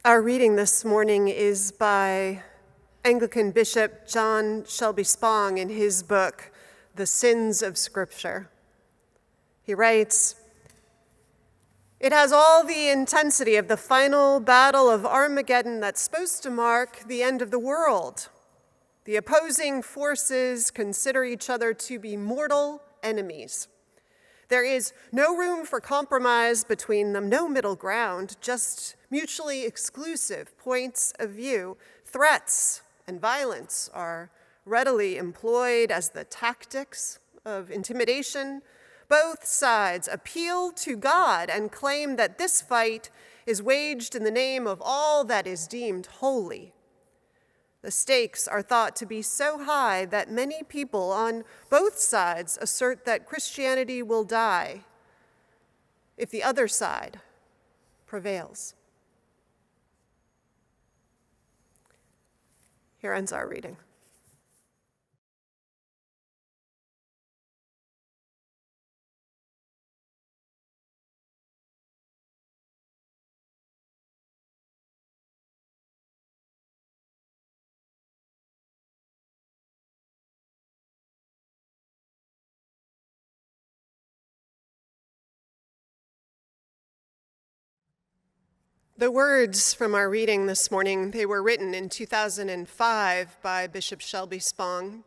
Our reading this morning is by Anglican Bishop John Shelby Spong in his book, The Sins of Scripture. He writes, "It has all the intensity of the final battle of Armageddon that's supposed to mark the end of the world. The opposing forces consider each other to be mortal enemies. There is no room for compromise between them, no middle ground, just mutually exclusive points of view. Threats and violence are readily employed as the tactics of intimidation. Both sides appeal to God and claim that this fight is waged in the name of all that is deemed holy. The stakes are thought to be so high that many people on both sides assert that Christianity will die if the other side prevails." Here ends our reading. The words from our reading this morning, they were written in 2005 by Bishop Shelby Spong.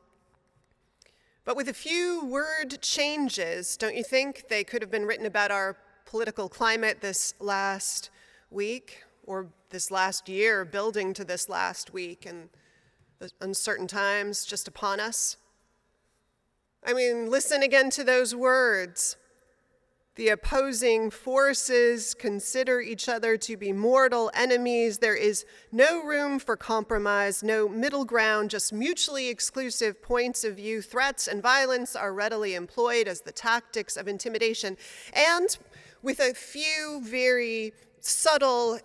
But with a few word changes, don't you think they could have been written about our political climate this last week, or this last year, building to this last week, and the uncertain times just upon us? I mean, listen again to those words. The opposing forces consider each other to be mortal enemies. There is no room for compromise, no middle ground, just mutually exclusive points of view. Threats and violence are readily employed as the tactics of intimidation. And with a few very subtle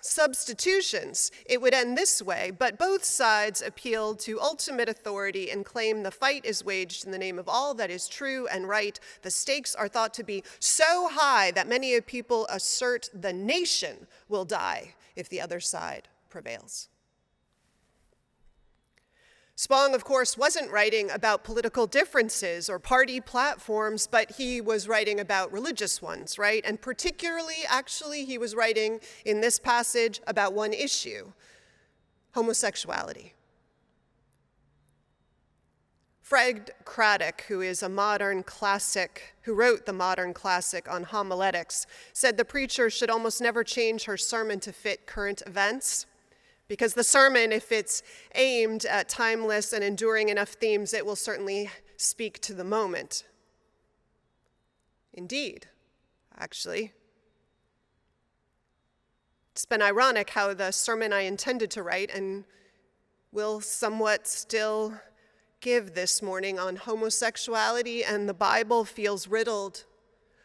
substitutions, it would end this way: but both sides appeal to ultimate authority and claim the fight is waged in the name of all that is true and right. The stakes are thought to be so high that many people assert the nation will die if the other side prevails. Spong, of course, wasn't writing about political differences or party platforms, but he was writing about religious ones, right? And particularly, actually, he was writing in this passage about one issue: homosexuality. Fred Craddock, who is a modern classic, who wrote the modern classic on homiletics, said the preacher should almost never change her sermon to fit current events, because the sermon, if it's aimed at timeless and enduring enough themes, it will certainly speak to the moment. Indeed, actually. It's been ironic how the sermon I intended to write, and will somewhat still give this morning, on homosexuality and the Bible, feels riddled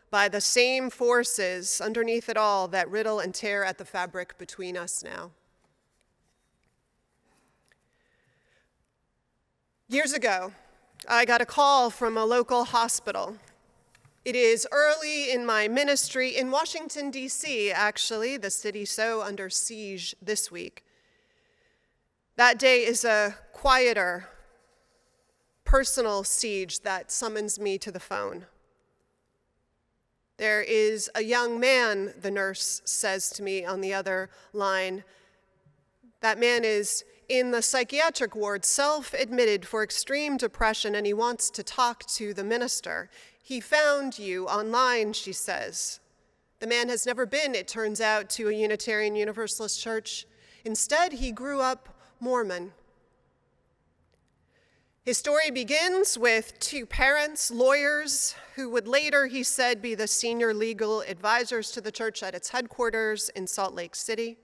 by the same forces underneath it all that riddle and tear at the fabric between us now. Years ago, I got a call from a local hospital. It is early in my ministry in Washington, D.C., actually, the city so under siege this week. That day is a quieter, personal siege that summons me to the phone. There is a young man, the nurse says to me on the other line. That man is in the psychiatric ward, self-admitted for extreme depression, and he wants to talk to the minister. He found you online, she says. The man has never been, it turns out, to a Unitarian Universalist church. Instead, he grew up Mormon. His story begins with two parents, lawyers, who would later, he said, be the senior legal advisors to the church at its headquarters in Salt Lake City.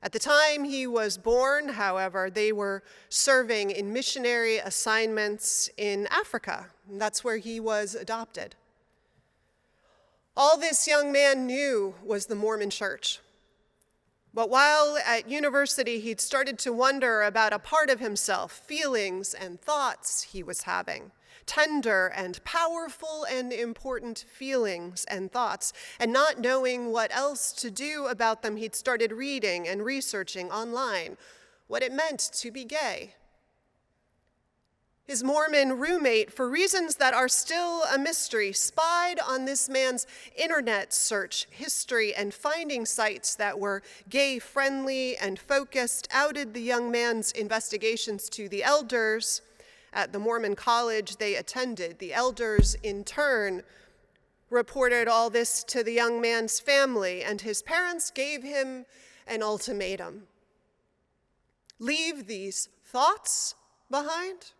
At the time he was born, however, they were serving in missionary assignments in Africa. And that's where he was adopted. All this young man knew was the Mormon Church. But while at university, he'd started to wonder about a part of himself, feelings and thoughts he was having. tender and powerful and important feelings and thoughts, and not knowing what else to do about them, he'd started reading and researching online what it meant to be gay. His Mormon roommate, for reasons that are still a mystery, spied on this man's internet search history and finding sites that were gay-friendly and focused, outed the young man's investigations to the elders at the Mormon college they attended. The elders, in turn, reported all this to the young man's family, and his parents gave him an ultimatum. Leave these thoughts behind,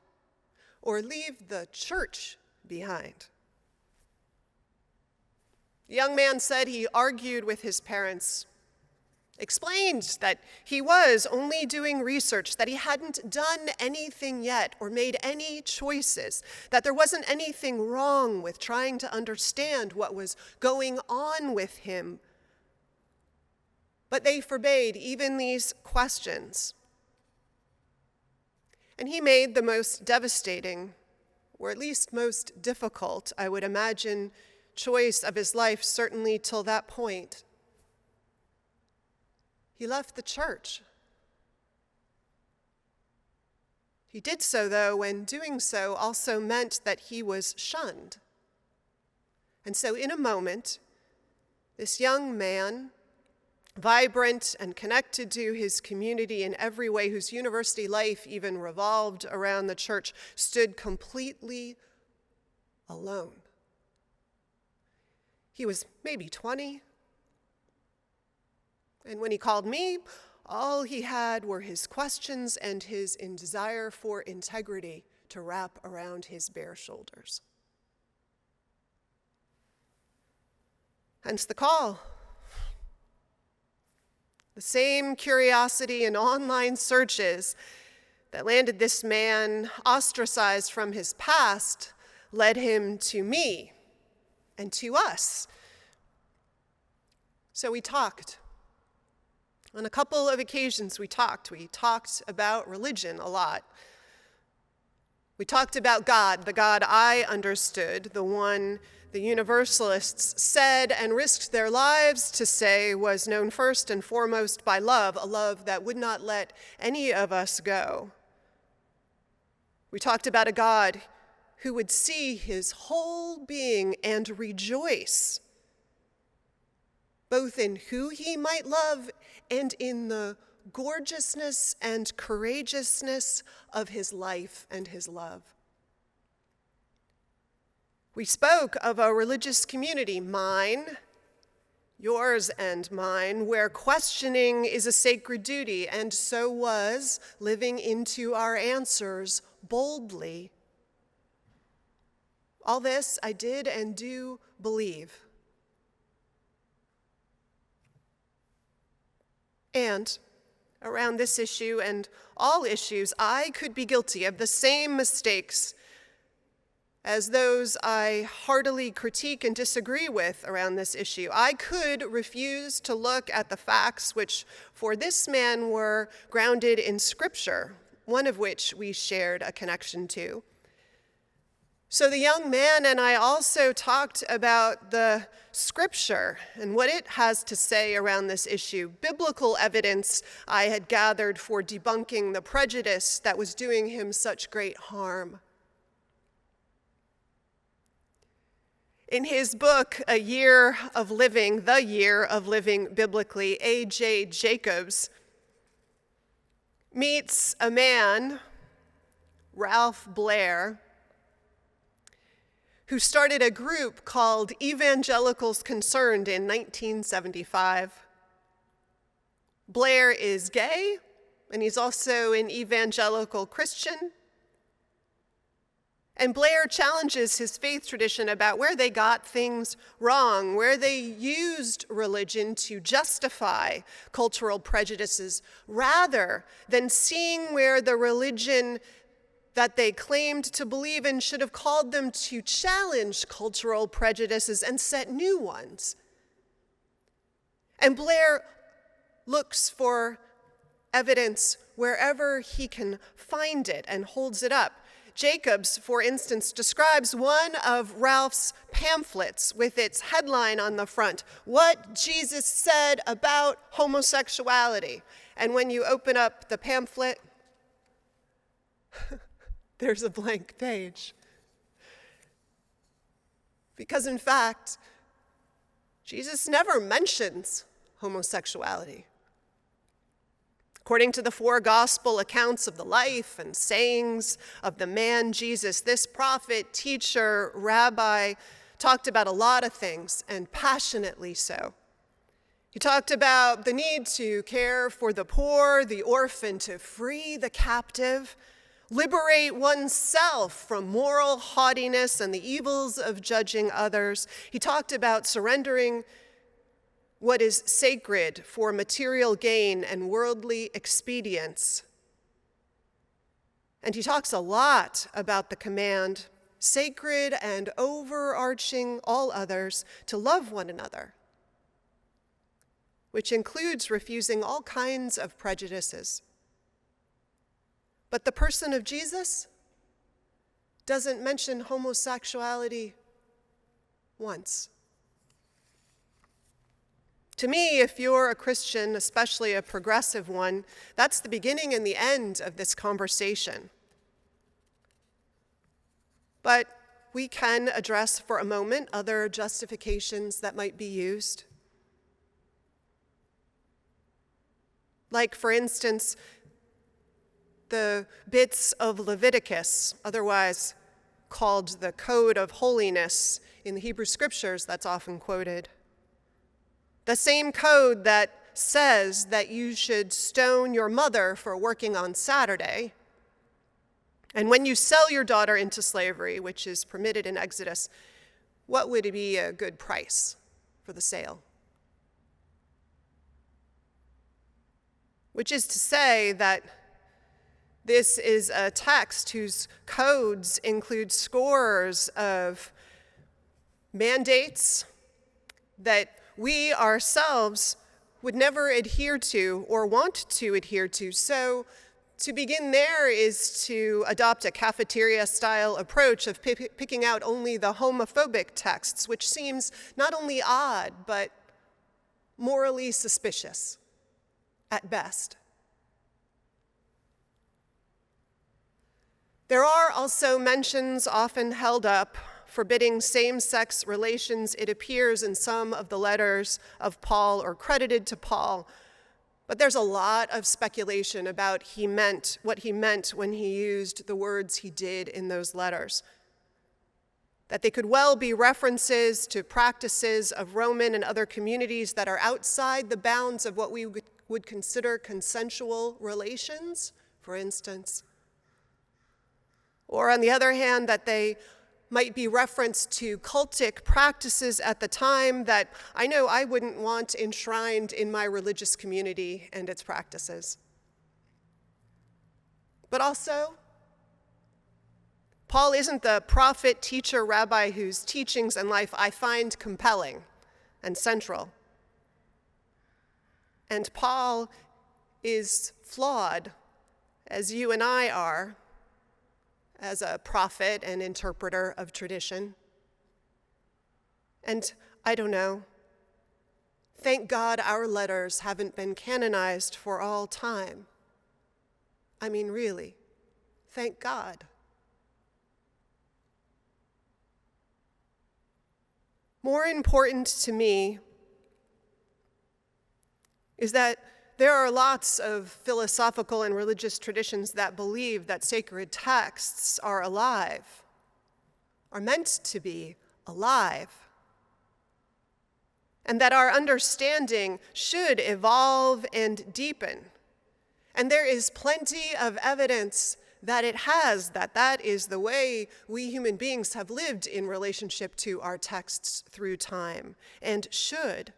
or leave the church behind. The young man said he argued with his parents, explained that he was only doing research, that he hadn't done anything yet or made any choices, that there wasn't anything wrong with trying to understand what was going on with him. But they forbade even these questions. And he made the most devastating, or at least most difficult, I would imagine, choice of his life, certainly till that point. He left the church. He did so, though, when doing so also meant that he was shunned. And so in a moment, this young man, vibrant and connected to his community in every way, whose university life even revolved around the church, stood completely alone. He was maybe 20, and when he called me, all he had were his questions and his desire for integrity to wrap around his bare shoulders. Hence the call. The same curiosity and online searches that landed this man ostracized from his past led him to me and to us. So we talked. On a couple of occasions we talked. We talked about religion a lot. We talked about God, the God I understood, the one the Universalists said and risked their lives to say was known first and foremost by love, a love that would not let any of us go. We talked about a God who would see his whole being and rejoice, both in who he might love and in the gorgeousness and courageousness of his life and his love. We spoke of a religious community, mine, yours and mine, where questioning is a sacred duty, and so was living into our answers boldly. All this I did and do believe. And around this issue and all issues, I could be guilty of the same mistakes as those I heartily critique and disagree with around this issue. I could refuse to look at the facts which for this man were grounded in Scripture, one of which we shared a connection to. So the young man and I also talked about the Scripture and what it has to say around this issue, biblical evidence I had gathered for debunking the prejudice that was doing him such great harm. In his book, The Year of Living Biblically, A.J. Jacobs meets a man, Ralph Blair, who started a group called Evangelicals Concerned in 1975. Blair is gay, and he's also an evangelical Christian. And Blair challenges his faith tradition about where they got things wrong, where they used religion to justify cultural prejudices, rather than seeing where the religion that they claimed to believe in should have called them to challenge cultural prejudices and set new ones. And Blair looks for evidence wherever he can find it and holds it up. Jacobs, for instance, describes one of Ralph's pamphlets with its headline on the front, "What Jesus Said About Homosexuality." And when you open up the pamphlet, there's a blank page. Because in fact, Jesus never mentions homosexuality. According to the four gospel accounts of the life and sayings of the man Jesus, this prophet, teacher, rabbi talked about a lot of things, and passionately so. He talked about the need to care for the poor, the orphan, to free the captive, liberate oneself from moral haughtiness and the evils of judging others. He talked about surrendering what is sacred for material gain and worldly expedience. And he talks a lot about the command, sacred and overarching all others, to love one another, which includes refusing all kinds of prejudices. But the person of Jesus doesn't mention homosexuality once. To me, if you're a Christian, especially a progressive one, that's the beginning and the end of this conversation. But we can address for a moment other justifications that might be used. Like, for instance, the bits of Leviticus, otherwise called the Code of Holiness in the Hebrew Scriptures that's often quoted. The same code that says that you should stone your mother for working on Saturday. And when you sell your daughter into slavery, which is permitted in Exodus, what would be a good price for the sale? Which is to say that this is a text whose codes include scores of mandates that we ourselves would never adhere to or want to adhere to. So to begin there is to adopt a cafeteria-style approach of picking out only the homophobic texts, which seems not only odd, but morally suspicious at best. There are also mentions often held up forbidding same-sex relations, it appears, in some of the letters of Paul or credited to Paul. But there's a lot of speculation about what he meant when he used the words he did in those letters. That they could well be references to practices of Roman and other communities that are outside the bounds of what we would consider consensual relations, for instance. Or on the other hand, that they might be reference to cultic practices at the time that I know I wouldn't want enshrined in my religious community and its practices. But also, Paul isn't the prophet, teacher, rabbi whose teachings and life I find compelling and central. And Paul is flawed, as you and I are, as a prophet and interpreter of tradition. And I don't know, thank God our letters haven't been canonized for all time. I mean, really, thank God. More important to me is that there are lots of philosophical and religious traditions that believe that sacred texts are alive, are meant to be alive, and that our understanding should evolve and deepen. And there is plenty of evidence that it has, that is the way we human beings have lived in relationship to our texts through time, and should.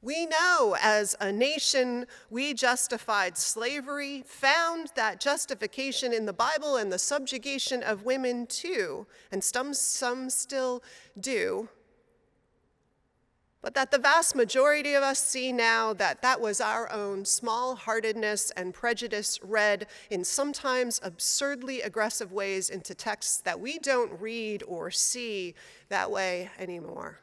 We know as a nation we justified slavery, found that justification in the Bible and the subjugation of women too, and some still do. but that the vast majority of us see now that that was our own small-heartedness and prejudice read in sometimes absurdly aggressive ways into texts that we don't read or see that way anymore.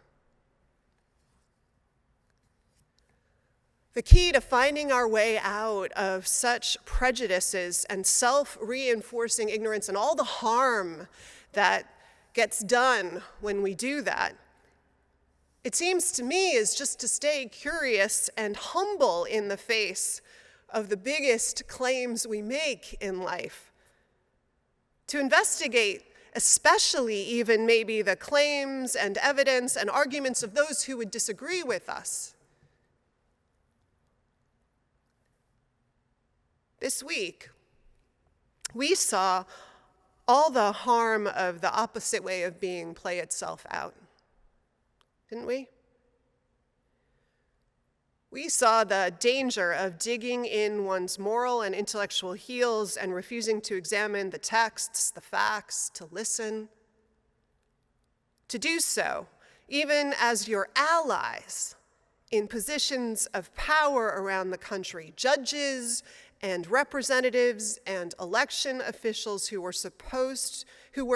The key to finding our way out of such prejudices and self-reinforcing ignorance and all the harm that gets done when we do that, it seems to me, is just to stay curious and humble in the face of the biggest claims we make in life. To investigate, especially even maybe the claims and evidence and arguments of those who would disagree with us. This week, we saw all the harm of the opposite way of being play itself out. Didn't we? We saw the danger of digging in one's moral and intellectual heels and refusing to examine the texts, the facts, to listen. To do so, even as your allies in positions of power around the country, judges and representatives and election officials who were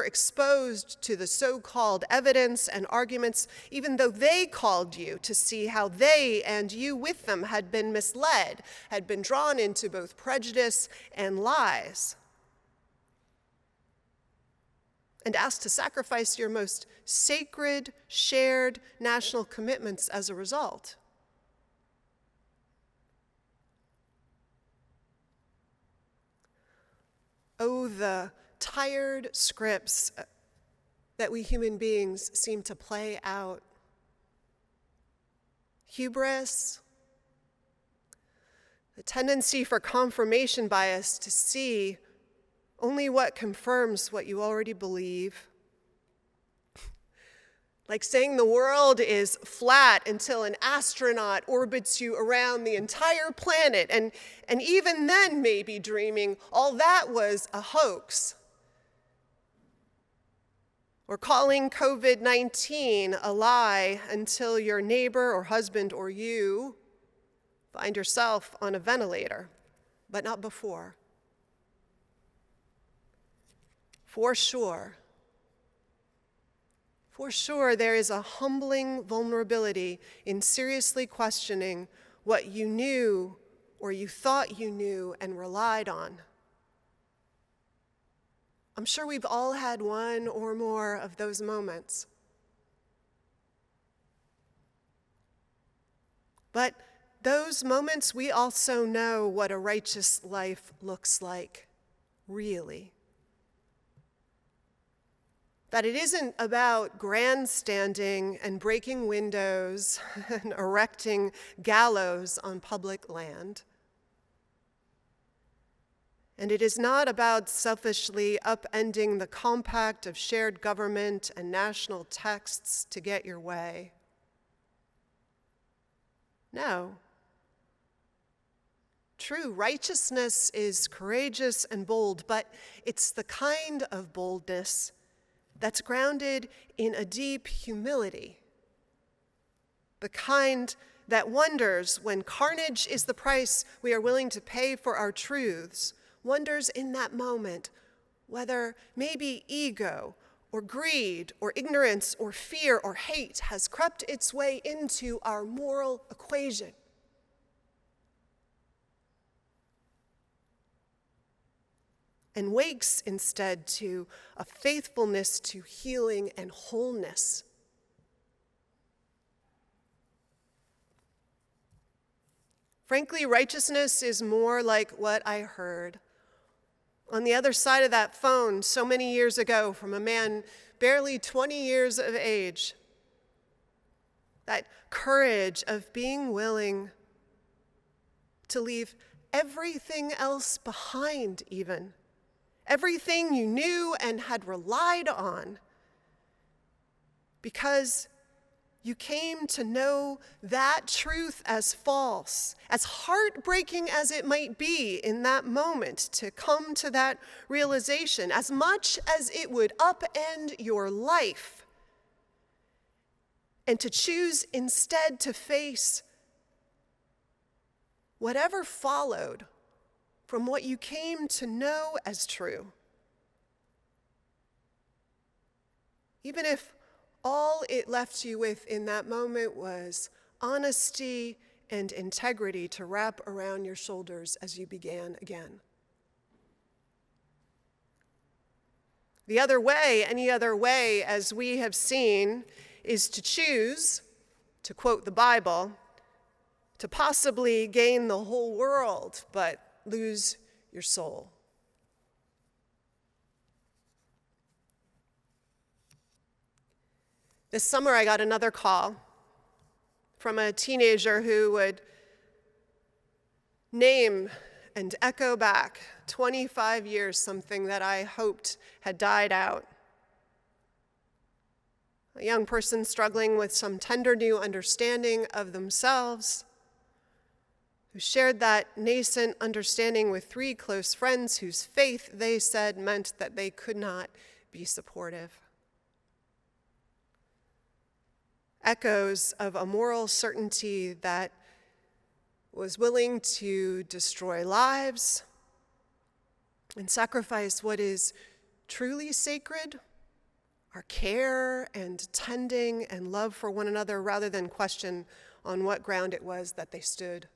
exposed to the so-called evidence and arguments, even though they called you to see how they and you with them had been misled, had been drawn into both prejudice and lies, and asked to sacrifice your most sacred, shared national commitments as a result. Oh, the tired scripts that we human beings seem to play out. Hubris, the tendency for confirmation bias to see only what confirms what you already believe. Like saying the world is flat until an astronaut orbits you around the entire planet, and even then maybe dreaming all that was a hoax. Or calling COVID-19 a lie until your neighbor or husband or you find yourself on a ventilator, but not before. For sure, there is a humbling vulnerability in seriously questioning what you knew or you thought you knew and relied on. I'm sure we've all had one or more of those moments. But those moments, we also know what a righteous life looks like, really. That it isn't about grandstanding and breaking windows and erecting gallows on public land. And it is not about selfishly upending the compact of shared government and national texts to get your way. No. True righteousness is courageous and bold, but it's the kind of boldness that's grounded in a deep humility, the kind that wonders when carnage is the price we are willing to pay for our truths, wonders in that moment whether maybe ego or greed or ignorance or fear or hate has crept its way into our moral equation. And wakes instead to a faithfulness to healing and wholeness. Frankly, righteousness is more like what I heard on the other side of that phone so many years ago from a man barely 20 years of age. That courage of being willing to leave everything else behind even. Everything you knew and had relied on, because you came to know that truth as false, as heartbreaking as it might be in that moment to come to that realization, as much as it would upend your life. and to choose instead to face whatever followed from what you came to know as true. Even if all it left you with in that moment was honesty and integrity to wrap around your shoulders as you began again. The other way, any other way, as we have seen, is to choose, to quote the Bible, to possibly gain the whole world, but lose your soul. This summer, I got another call from a teenager who would name and echo back 25 years, something that I hoped had died out. A young person struggling with some tender new understanding of themselves, who shared that nascent understanding with 3 close friends whose faith, they said, meant that they could not be supportive. Echoes of a moral certainty that was willing to destroy lives and sacrifice what is truly sacred, our care and tending and love for one another, rather than question on what ground it was that they stood.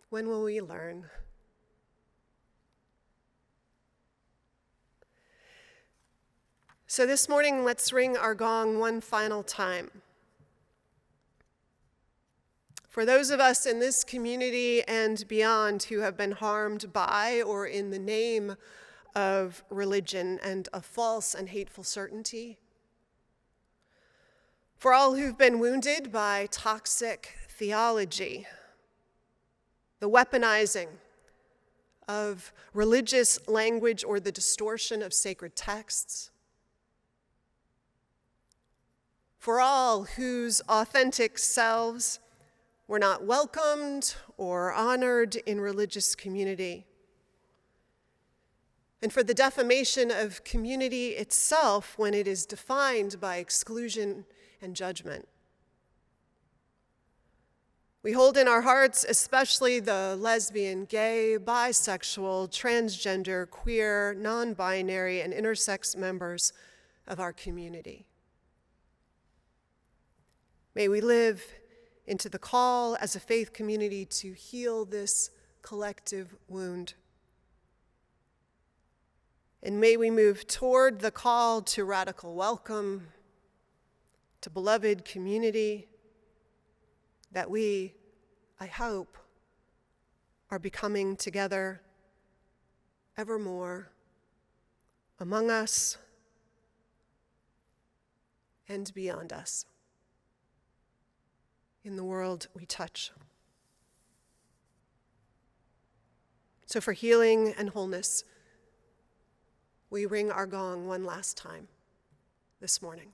When will we learn? So this morning, let's ring our gong one final time. For those of us in this community and beyond who have been harmed by or in the name of religion and a false and hateful certainty. For all who've been wounded by toxic theology, the weaponizing of religious language or the distortion of sacred texts. For all whose authentic selves were not welcomed or honored in religious community. And for the defamation of community itself when it is defined by exclusion and judgment. We hold in our hearts especially the lesbian, gay, bisexual, transgender, queer, non-binary, and intersex members of our community. May we live into the call as a faith community to heal this collective wound. And may we move toward the call to radical welcome, to beloved community, that we, I hope, are becoming together evermore among us and beyond us, in the world we touch. So for healing and wholeness, we ring our gong one last time this morning.